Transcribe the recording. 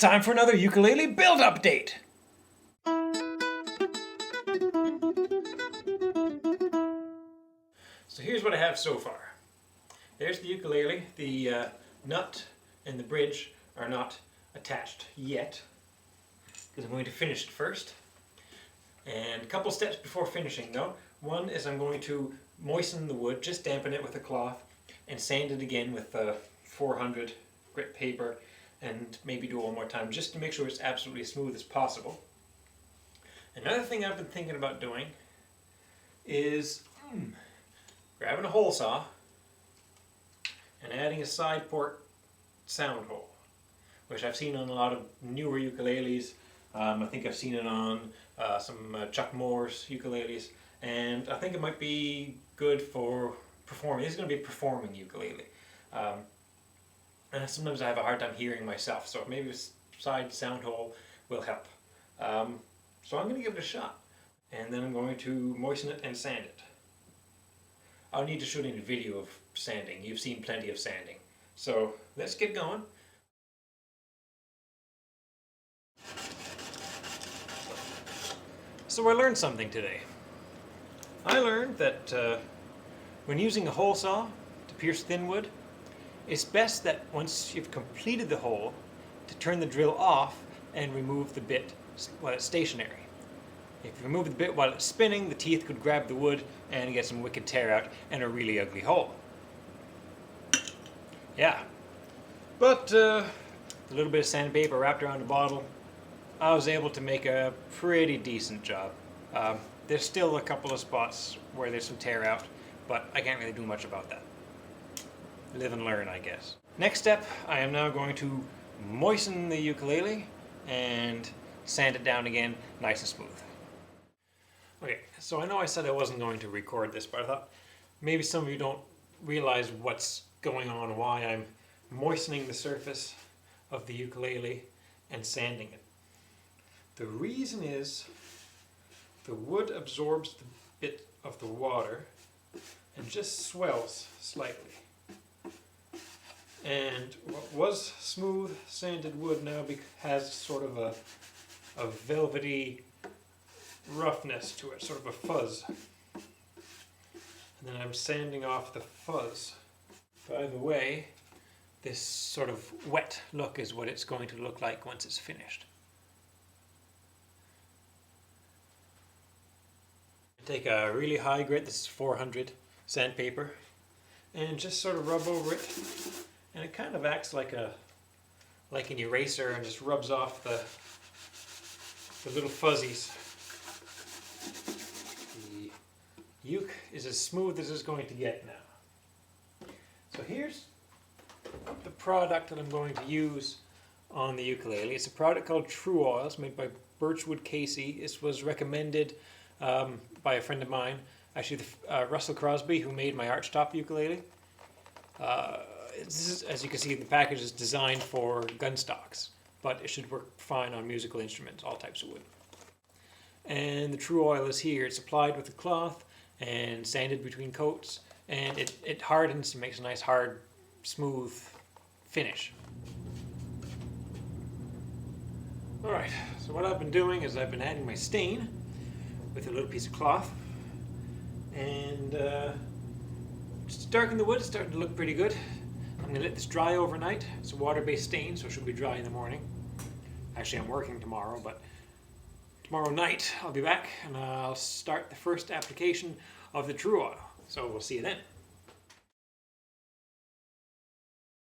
time for another ukulele build update. So here's what I have so far. There's the ukulele. The nut and the bridge are not attached yet because I'm going to finish it first. And a couple steps before finishing though. One is I'm going to moisten the wood, just dampen it with a cloth, and sand it again with 400 grit paper, and maybe do it one more time just to make sure it's absolutely as smooth as possible. Another thing I've been thinking about doing is grabbing a hole saw and adding a side port sound hole, which I've seen on a lot of newer ukuleles. I think I've seen it on some Chuck Moore's ukuleles, and I think it might be good for performing. This is going to be a performing ukulele. And sometimes I have a hard time hearing myself, so maybe a side sound hole will help. So I'm going to give it a shot, and then I'm going to moisten it and sand it. I'll need to shoot in a video of sanding. You've seen plenty of sanding. So let's get going. So I learned something today. I learned that when using a hole saw to pierce thin wood, it's best that once you've completed the hole to turn the drill off and remove the bit while it's stationary. If you remove the bit while it's spinning, the teeth could grab the wood and get some wicked tear out and a really ugly hole. Yeah, but a little bit of sandpaper wrapped around the bottle, I was able to make a pretty decent job. There's still a couple of spots where there's some tear out, but I can't really do much about that. Live and learn, I guess. Next step, I am now going to moisten the ukulele and sand it down again nice and smooth. Okay, so I know I said I wasn't going to record this, but I thought maybe some of you don't realize what's going on, why I'm moistening the surface of the ukulele and sanding it. The reason is the wood absorbs the bit of the water and just swells slightly. And what was smooth sanded wood now has sort of a velvety roughness to it, sort of a fuzz. And then I'm sanding off the fuzz. By the way, this sort of wet look is what it's going to look like once it's finished. Take a really high grit, this is 400 sandpaper, and just sort of rub over it. And it kind of acts like an eraser and just rubs off the little fuzzies. The uke is as smooth as it's going to get now. So here's the product that I'm going to use on the ukulele. It's a product called Tru-oil. It's made by Birchwood Casey. This was recommended by a friend of mine, actually Russell Crosby, who made my archtop ukulele. This is, as you can see, the package is designed for gun stocks, but it should work fine on musical instruments, all types of wood. And the Tru-oil is here. It's applied with a cloth and sanded between coats, and it hardens and makes a nice hard, smooth finish. Alright, so what I've been doing is I've been adding my stain with a little piece of cloth, and just to darken the wood. It's starting to look pretty good. I'm going to let this dry overnight. It's a water-based stain, so it should be dry in the morning. Actually, I'm working tomorrow, but tomorrow night I'll be back and I'll start the first application of the Tru-oil. So we'll see you then.